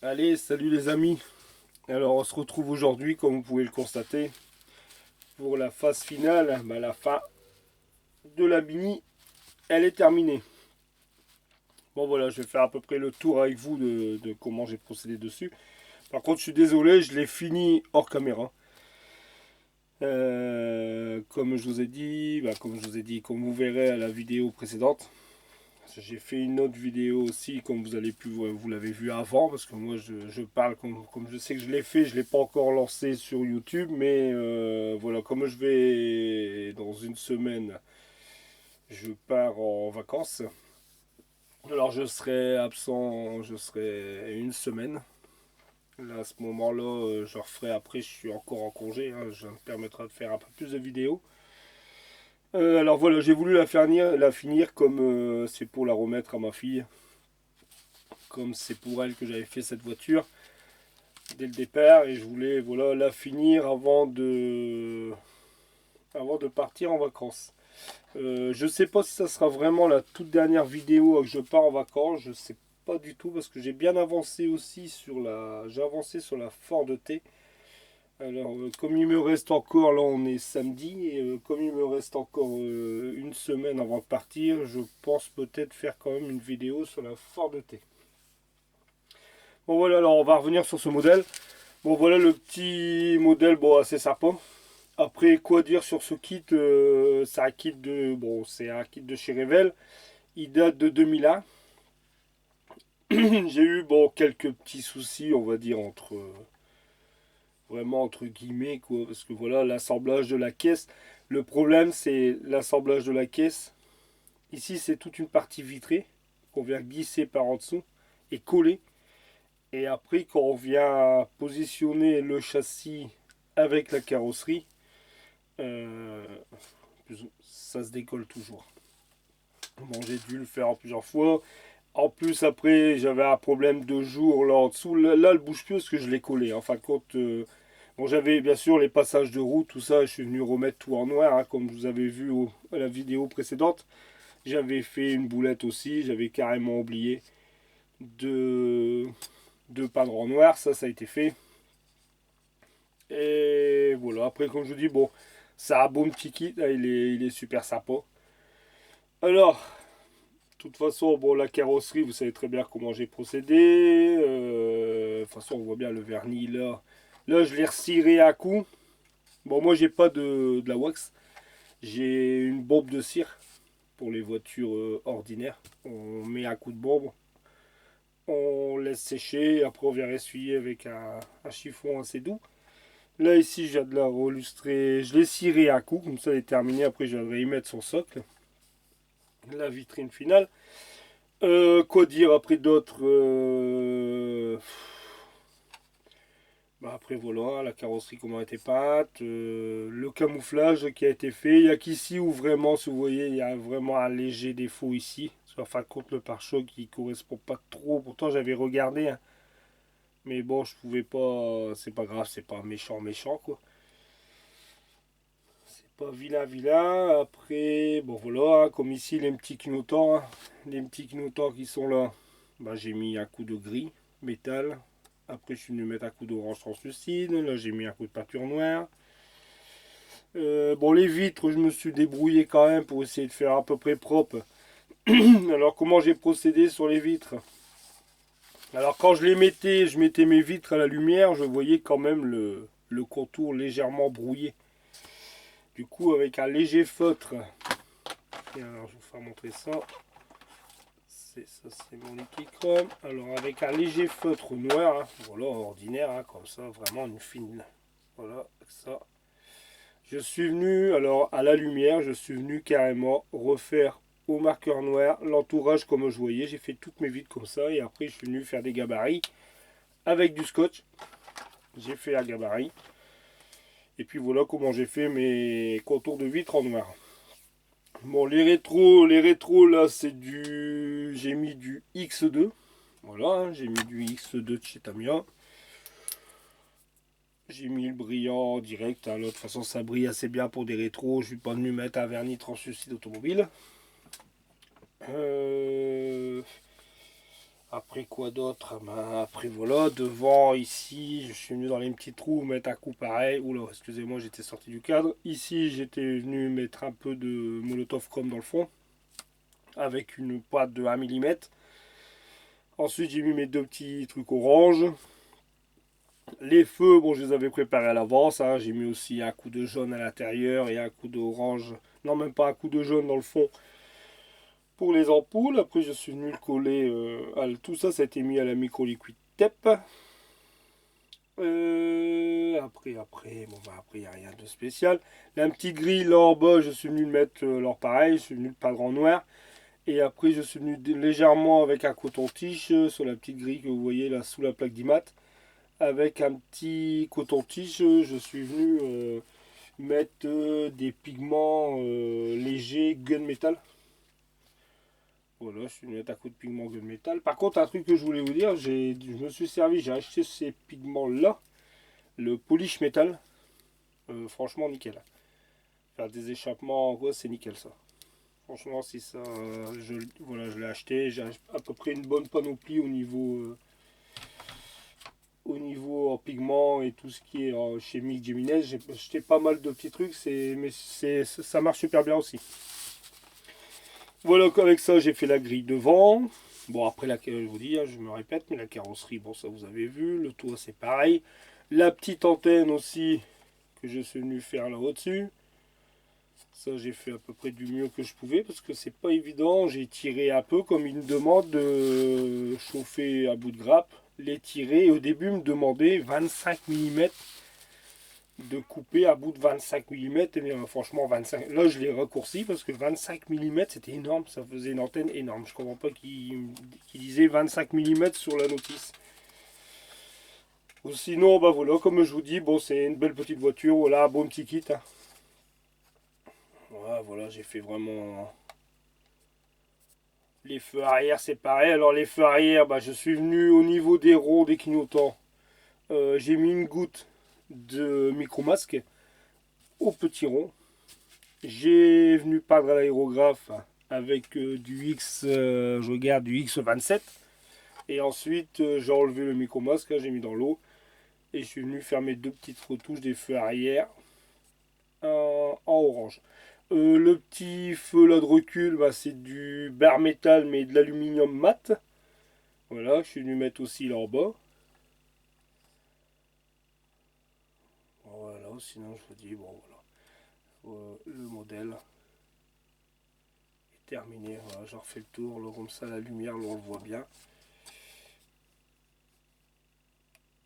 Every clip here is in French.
Allez, salut les amis. Alors on se retrouve aujourd'hui, comme vous pouvez le constater, pour la phase finale. La fin de la mini, elle est terminée. Bon voilà, je vais faire à peu près le tour avec vous de comment j'ai procédé dessus. Par contre, je suis désolé, je l'ai fini hors caméra. Comme je vous ai dit, comme vous verrez à la vidéo précédente, j'ai fait une autre vidéo aussi, comme vous l'avez vu avant, parce que moi je parle comme je sais que je l'ai fait, je ne l'ai pas encore lancé sur YouTube, mais voilà, comme je vais dans une semaine, je pars en vacances. Alors je serai absent, je serai une semaine. Là à ce moment-là, je referai après, je suis encore en congé, hein, ça me permettra de faire un peu plus de vidéos. Alors voilà, j'ai voulu la finir comme c'est pour la remettre à ma fille, comme c'est pour elle que j'avais fait cette voiture dès le départ et je voulais voilà la finir avant de partir en vacances. Je sais pas si ça sera vraiment la toute dernière vidéo que je pars en vacances, je sais pas du tout parce que j'ai bien avancé aussi j'ai avancé sur la Ford T. Alors comme il me reste encore, là on est samedi et comme il me reste encore une semaine avant de partir, je pense peut-être faire quand même une vidéo sur la Ford T. Bon voilà, alors on va revenir sur ce modèle. Bon voilà le petit modèle, bon assez sympa. Après quoi dire sur ce kit, c'est un kit de chez Revel. Il date de 2001. J'ai eu quelques petits soucis, on va dire vraiment entre guillemets quoi, parce que voilà l'assemblage de la caisse. Le problème c'est l'assemblage de la caisse. Ici c'est toute une partie vitrée qu'on vient glisser par en dessous et coller. Et après quand on vient positionner le châssis avec la carrosserie, euh, ça se décolle toujours. Bon, j'ai dû le faire plusieurs fois. En plus, après, j'avais un problème de jour là en dessous. Là, elle bouge plus parce que je l'ai collé. En fin de compte, bon, j'avais bien sûr les passages de roue, tout ça. Je suis venu remettre tout en noir, hein, comme vous avez vu à la vidéo précédente. J'avais fait une boulette aussi. J'avais carrément oublié de, de peindre en noir. Ça a été fait. Et voilà. Après, comme je vous dis, bon, ça a un bon petit kit. Là, il est super sympa. Alors, de toute façon, bon, la carrosserie, vous savez très bien comment j'ai procédé. De toute façon, on voit bien le vernis là. Là, je l'ai resciré à coup. Bon, moi, j'ai pas de la wax. J'ai une bombe de cire pour les voitures ordinaires. On met un coup de bombe, on laisse sécher. Après, on vient essuyer avec un chiffon assez doux. Là, ici, je viens de la relustrer. Je l'ai ciré à coup, comme ça, elle est terminée. Après, je viendrai y mettre son socle. La vitrine finale. Quoi dire après d'autres après voilà, la carrosserie comment a été peinte, le camouflage qui a été fait. Il n'y a qu'ici où vraiment, si vous voyez, il y a vraiment un léger défaut ici. En fin de compte, le pare-choc qui correspond pas trop. Pourtant, j'avais regardé, hein. Mais bon, je pouvais pas. C'est pas grave, c'est pas méchant, méchant quoi. C'est pas vilain, vilain. Après, bon voilà, hein, comme ici, les petits clignotants, hein. Les petits clignotants qui sont là, bah, j'ai mis un coup de gris, métal. Après, je suis venu mettre un coup d'orange translucide. Là, j'ai mis un coup de peinture noire. Bon, les vitres, je me suis débrouillé quand même pour essayer de faire à peu près propre. Alors, comment j'ai procédé sur les vitres? Alors, quand je les mettais, je mettais mes vitres à la lumière, je voyais quand même le contour légèrement brouillé. Du coup, avec un léger feutre, et alors je vais vous faire montrer ça. Ça, c'est mon liquide chrome. Alors, avec un léger feutre noir, hein, voilà, ordinaire, hein, comme ça, vraiment une fine. Voilà, ça. Je suis venu, alors à la lumière, je suis venu carrément refaire au marqueur noir l'entourage comme je voyais. J'ai fait toutes mes vitres comme ça et après je suis venu faire des gabarits avec du scotch. J'ai fait un gabarit. Et puis voilà comment j'ai fait mes contours de vitres en noir. Bon, les rétros là, c'est du. J'ai mis du X2. Voilà, hein, j'ai mis du X2 de chez Tamiya. J'ai mis le brillant direct, hein. De toute façon, ça brille assez bien pour des rétros. Je ne vais pas venu mettre un vernis translucide automobile. Euh, Après quoi d'autre? Ben, après voilà, devant ici, je suis venu dans les petits trous mettre un coup pareil. Oula, excusez-moi, j'étais sorti du cadre. Ici, j'étais venu mettre un peu de Molotov Chrome dans le fond, avec une pointe de 1 mm. Ensuite, j'ai mis mes deux petits trucs orange. Les feux, bon, je les avais préparés à l'avance, hein. J'ai mis aussi un coup de jaune à l'intérieur et un coup d'orange. Non, même pas un coup de jaune dans le fond pour les ampoules. Après, je suis venu le coller. Tout ça, ça a été mis à la micro liquid tape. Après, il n'y a rien de spécial. La petite grille là en bas, je suis venu le mettre, alors pareil, je suis venu le peindre en noir. Et après, je suis venu légèrement avec un coton-tige sur la petite grille que vous voyez là sous la plaque d'IMAT. Avec un petit coton-tige, je suis venu mettre des pigments légers gunmetal. Voilà, je suis venu mettre un coup de pigment gunmetal. Par contre, un truc que je voulais vous dire, je me suis servi, j'ai acheté ces pigments là, le polish metal. Franchement, nickel. Faire des échappements, quoi, c'est nickel ça. Franchement, si ça, voilà, je l'ai acheté. J'ai à peu près une bonne panoplie au niveau en pigments et tout ce qui est en chimique Gemini. J'ai acheté pas mal de petits trucs, mais ça marche super bien aussi. Voilà, avec ça, j'ai fait la grille devant. Bon, après, je vous dis, hein, je me répète, mais la carrosserie, bon, ça vous avez vu. Le toit, c'est pareil. La petite antenne aussi, que je suis venu faire là au-dessus. Ça, j'ai fait à peu près du mieux que je pouvais parce que c'est pas évident. J'ai tiré un peu comme il me demande de chauffer à bout de grappe, les tirer. Et au début, il me demandait 25 mm de couper à bout de 25 mm. Et bien, franchement, 25. Là, je l'ai raccourci parce que 25 mm, c'était énorme. Ça faisait une antenne énorme. Je comprends pas qu'il disait 25 mm sur la notice. Ou sinon, bah voilà, comme je vous dis, bon, c'est une belle petite voiture. Voilà, un bon petit kit, hein. Voilà, j'ai fait vraiment. Les feux arrière, c'est pareil. Alors, les feux arrière, bah, je suis venu au niveau des ronds, des clignotants. J'ai mis une goutte de micro-masque au petit rond. J'ai venu peindre à l'aérographe avec du X, je regarde du X27. Et ensuite, j'ai enlevé le micro-masque, j'ai mis dans l'eau. Et je suis venu faire mes deux petites retouches des feux arrière en orange. Le petit feu là de recul, bah, c'est du bar métal mais de l'aluminium mat. Voilà, je suis venu mettre aussi là en bas. Voilà, sinon je vous dis, bon voilà. Le modèle est terminé. Voilà, j'en refais le tour. Là, comme ça, la lumière, là, on le voit bien.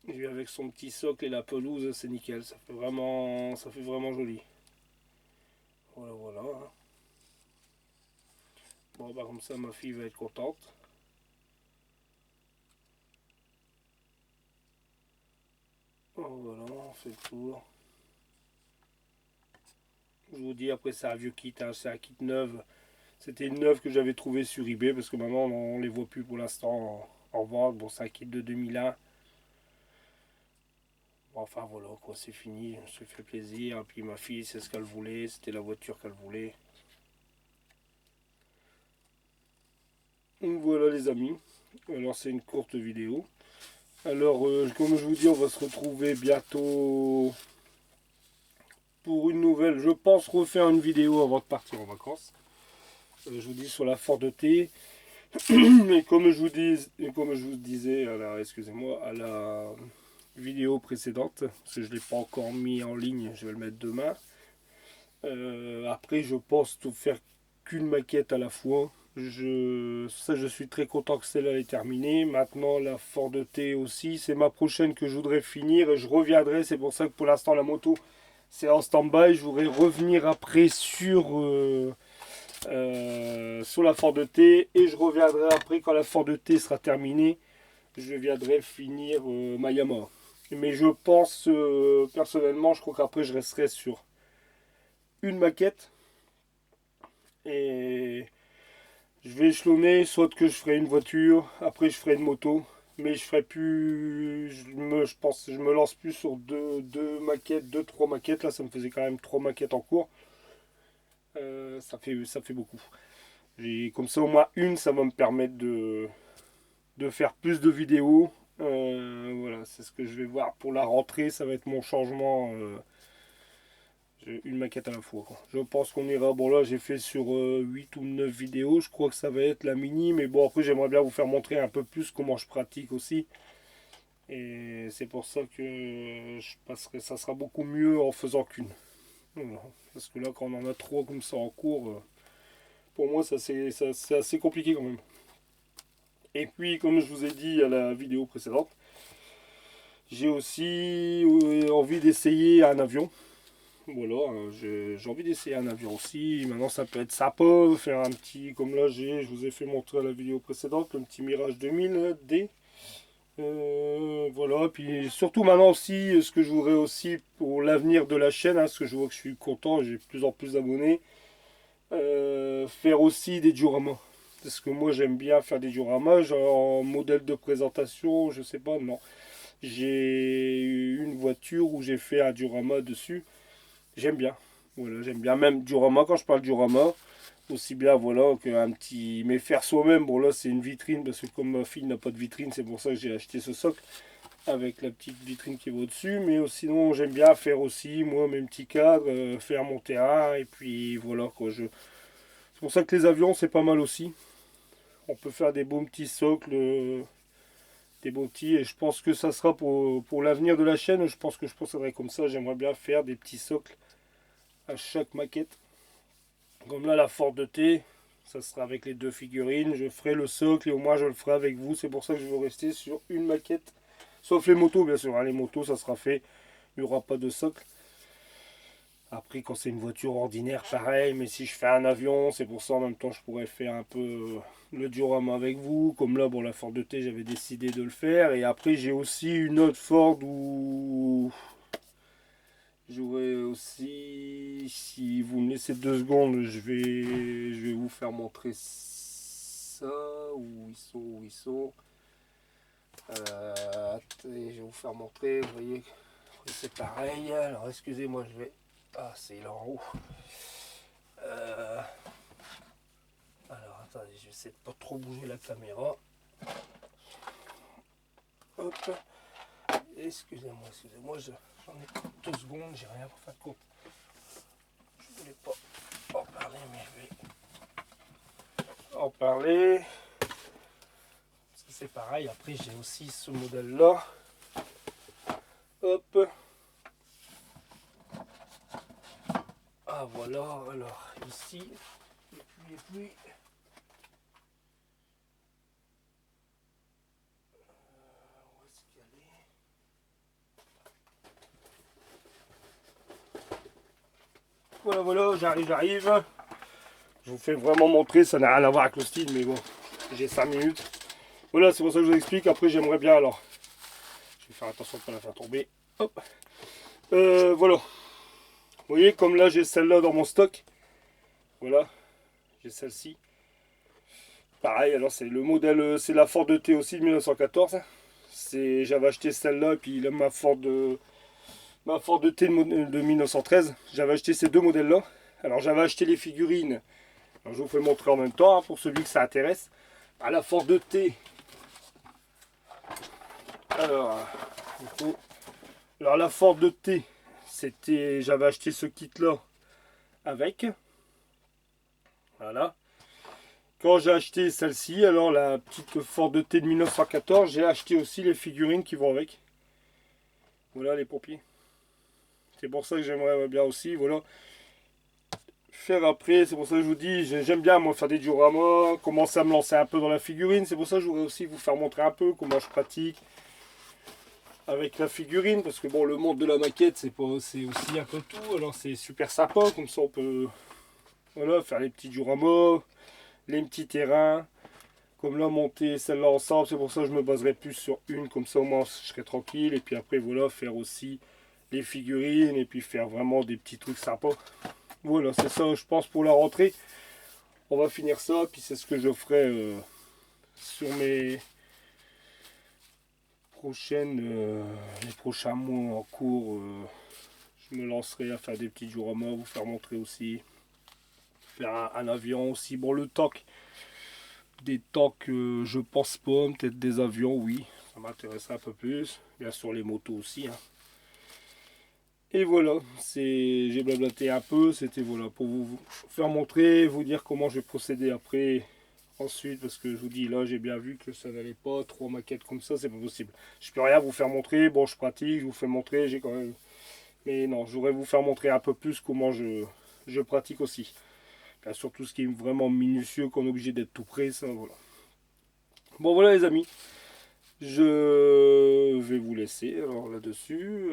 Et lui, avec son petit socle et la pelouse, c'est nickel. Ça fait vraiment joli. Voilà, voilà. Bon, bah comme ça, ma fille va être contente. Voilà, on fait le tour. Je vous dis, après, c'est un vieux kit, hein, c'est un kit neuf. C'était une neuve que j'avais trouvée sur eBay parce que maintenant, on les voit plus pour l'instant en vente. Bon, c'est un kit de 2001. Bon, enfin, voilà, quoi, c'est fini. Je me fait plaisir. Et puis, ma fille, c'est ce qu'elle voulait. C'était la voiture qu'elle voulait. Donc, voilà, les amis. Alors, c'est une courte vidéo. Alors, comme je vous dis, on va se retrouver bientôt pour une nouvelle. Je pense refaire une vidéo avant de partir en vacances. Je vous dis sur la Ford T. Et comme je vous disais, alors excusez-moi, à la vidéo précédente, parce que je ne l'ai pas encore mis en ligne, je vais le mettre demain. Après, je pense tout faire qu'une maquette à la fois. Je suis très content que celle-là est terminée. Maintenant, la Ford T aussi, c'est ma prochaine que je voudrais finir et je reviendrai. C'est pour ça que pour l'instant, la moto, c'est en stand-by. Je voudrais revenir après sur la Ford T et je reviendrai après quand la Ford T sera terminée. Je viendrai finir ma Yamaha. Mais je pense personnellement, je crois qu'après je resterai sur une maquette et je vais échelonner, soit que je ferai une voiture, après je ferai une moto, mais je ferai plus, je pense, je me lance plus sur deux maquettes, deux, trois maquettes. Là, ça me faisait quand même trois maquettes en cours. Ça fait beaucoup. Et comme ça, au moins une, ça va me permettre de faire plus de vidéos. Voilà, c'est ce que je vais voir pour la rentrée, ça va être mon changement. Une maquette à la fois, quoi. Je pense qu'on ira. Bon, là, j'ai fait sur 8 ou 9 vidéos. Je crois que ça va être la mini. Mais bon, après, j'aimerais bien vous faire montrer un peu plus comment je pratique aussi. Et c'est pour ça que je passerai. Ça sera beaucoup mieux en faisant qu'une. Voilà. Parce que là, quand on en a trois comme ça en cours, pour moi, c'est assez compliqué quand même. Et puis, comme je vous ai dit à la vidéo précédente, j'ai aussi envie d'essayer un avion. Voilà, j'ai envie d'essayer un avion aussi. Maintenant, ça peut être sympa, faire un petit, comme là, je vous ai fait montrer à la vidéo précédente, le petit Mirage 2000D. Voilà, puis surtout maintenant aussi, ce que je voudrais aussi pour l'avenir de la chaîne, parce que je vois que je suis content, j'ai de plus en plus d'abonnés, faire aussi des dioramas. Parce que moi, j'aime bien faire des dioramas, genre en modèle de présentation, je sais pas, non. J'ai eu une voiture où j'ai fait un diorama dessus. J'aime bien. Voilà, j'aime bien même diorama quand je parle diorama. Aussi bien voilà qu'un petit. Mais faire soi-même, bon là c'est une vitrine parce que comme ma fille n'a pas de vitrine, c'est pour ça que j'ai acheté ce socle avec la petite vitrine qui va au-dessus. Mais sinon j'aime bien faire aussi moi mes petits cadres, faire mon terrain et puis voilà quoi. C'est pour ça que les avions c'est pas mal aussi. On peut faire des beaux petits socles, des beaux petits et je pense que ça sera pour l'avenir de la chaîne. Je pense que je procéderai comme ça. J'aimerais bien faire des petits socles à chaque maquette. Comme là, la Ford T, ça sera avec les deux figurines. Je ferai le socle et au moins je le ferai avec vous. C'est pour ça que je veux rester sur une maquette. Sauf les motos, bien sûr. Hein, les motos, ça sera fait. Il n'y aura pas de socle. Après, quand c'est une voiture ordinaire, pareil. Mais si je fais un avion, c'est pour ça en même temps, je pourrais faire un peu le diorama avec vous. Comme là, bon, la Ford T, j'avais décidé de le faire. Et après, j'ai aussi une autre Ford où j'aurais aussi, si vous me laissez 2 secondes, je vais vous faire montrer ça. Où ils sont. Attendez, je vais vous faire montrer. Vous voyez, c'est pareil. Alors, excusez-moi, je vais. Ah, c'est là en haut. Alors, attendez, je vais essayer de pas trop bouger la caméra. Hop. Excusez-moi, j'en ai 2 secondes, j'ai rien pour faire de compte. Je voulais pas en parler, mais je vais en parler. Parce que c'est pareil, après j'ai aussi ce modèle là. Hop. Ah voilà, alors ici, et puis. Où est-ce qu'elle est? Voilà, j'arrive. Je vous fais vraiment montrer, ça n'a rien à voir avec le style, mais bon, j'ai 5 minutes. Voilà, c'est pour ça que je vous explique. Après, j'aimerais bien alors. Je vais faire attention de ne pas la faire tomber. Hop. Voilà. Vous voyez, comme là, j'ai celle-là dans mon stock. Voilà. J'ai celle-ci. Pareil, alors c'est le modèle, c'est la Ford T aussi de 1914. J'avais acheté celle-là, et puis là, ma Ford T de 1913. J'avais acheté ces deux modèles-là. Alors j'avais acheté les figurines. Alors, je vous fais montrer en même temps, hein, pour celui que ça intéresse. À la Ford T. Alors, alors la Ford T, j'avais acheté ce kit-là avec. Voilà. Quand j'ai acheté celle-ci, alors la petite Ford T de 1914, j'ai acheté aussi les figurines qui vont avec. Voilà les pompiers. C'est pour ça que j'aimerais bien aussi, voilà. Faire après, c'est pour ça que je vous dis, j'aime bien moi faire des dioramas, commencer à me lancer un peu dans la figurine. C'est pour ça que je voudrais aussi vous faire montrer un peu comment je pratique avec la figurine. Parce que bon, le monde de la maquette, c'est aussi un peu tout. Alors c'est super sympa, comme ça on peut voilà, faire les petits dioramas, les petits terrains. Comme là, monter celle-là ensemble, c'est pour ça que je me baserai plus sur une, comme ça au moins je serai tranquille. Et puis après, voilà, faire aussi les figurines et puis faire vraiment des petits trucs sympas. Voilà, c'est ça, je pense, pour la rentrée. On va finir ça, puis c'est ce que je ferai sur mes les prochains mois en cours. Je me lancerai à faire des petits dioramas, vous faire montrer aussi. Faire un avion aussi. Bon, le temps Des tanks, je pense pas, peut-être des avions, oui, ça m'intéresserait un peu plus. Bien sûr les motos aussi, hein. Et voilà, j'ai blablaté un peu, c'était voilà pour vous faire montrer, vous dire comment je vais procéder après, ensuite, parce que je vous dis là j'ai bien vu que ça n'allait pas, 3 maquettes comme ça, c'est pas possible. Je peux rien vous faire montrer, bon je pratique, je vous fais montrer, j'ai quand même. Mais non, je voudrais vous faire montrer un peu plus comment je pratique aussi. Bien sûr tout ce qui est vraiment minutieux, qu'on est obligé d'être tout près, ça voilà. Bon voilà les amis. Je vais vous laisser alors là-dessus.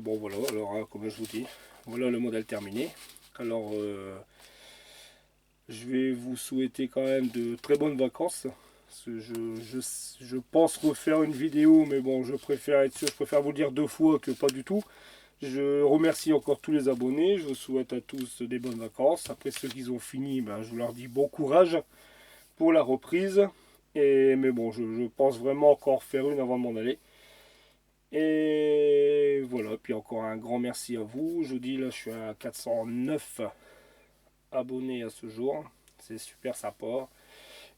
Bon voilà, alors hein, comme je vous dis, voilà le modèle terminé. Alors je vais vous souhaiter quand même de très bonnes vacances. Parce que je pense refaire une vidéo, mais bon, je préfère être sûr, je préfère vous le dire 2 fois que pas du tout. Je remercie encore tous les abonnés, je vous souhaite à tous des bonnes vacances. Après ceux qui ont fini, ben, je leur dis bon courage pour la reprise. Mais bon, je pense vraiment encore faire une avant de m'en aller. Et voilà, puis encore un grand merci à vous. Je vous dis, là, je suis à 409 abonnés à ce jour. C'est super sympa.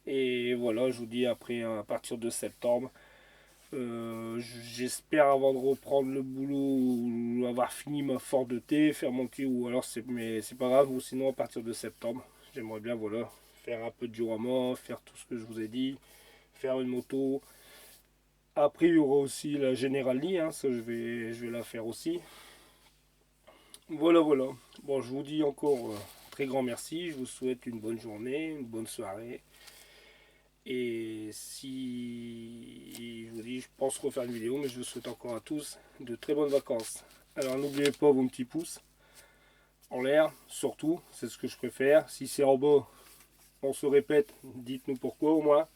Et voilà, je vous dis, après, à partir de septembre, j'espère avant de reprendre le boulot, ou avoir fini ma fort de thé, faire mon thé, ou alors mais c'est pas grave, ou sinon à partir de septembre, j'aimerais bien, voilà, faire un peu de diorama, faire tout ce que je vous ai dit, faire une moto. Après, il y aura aussi la General Lee, hein, ça je vais la faire aussi. Voilà, voilà. Bon, je vous dis encore très grand merci. Je vous souhaite une bonne journée, une bonne soirée. Et si je vous dis, je pense refaire une vidéo, mais je vous souhaite encore à tous de très bonnes vacances. Alors n'oubliez pas vos petits pouces en l'air, surtout, c'est ce que je préfère. Si c'est en bas, on se répète, dites-nous pourquoi au moins.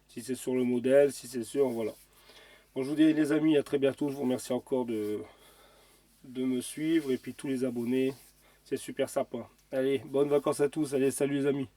Si c'est sur le modèle, si c'est sur, voilà. Bon, je vous dis les amis, à très bientôt. Je vous remercie encore de me suivre et puis tous les abonnés. C'est super sympa. Allez, bonnes vacances à tous. Allez, salut les amis.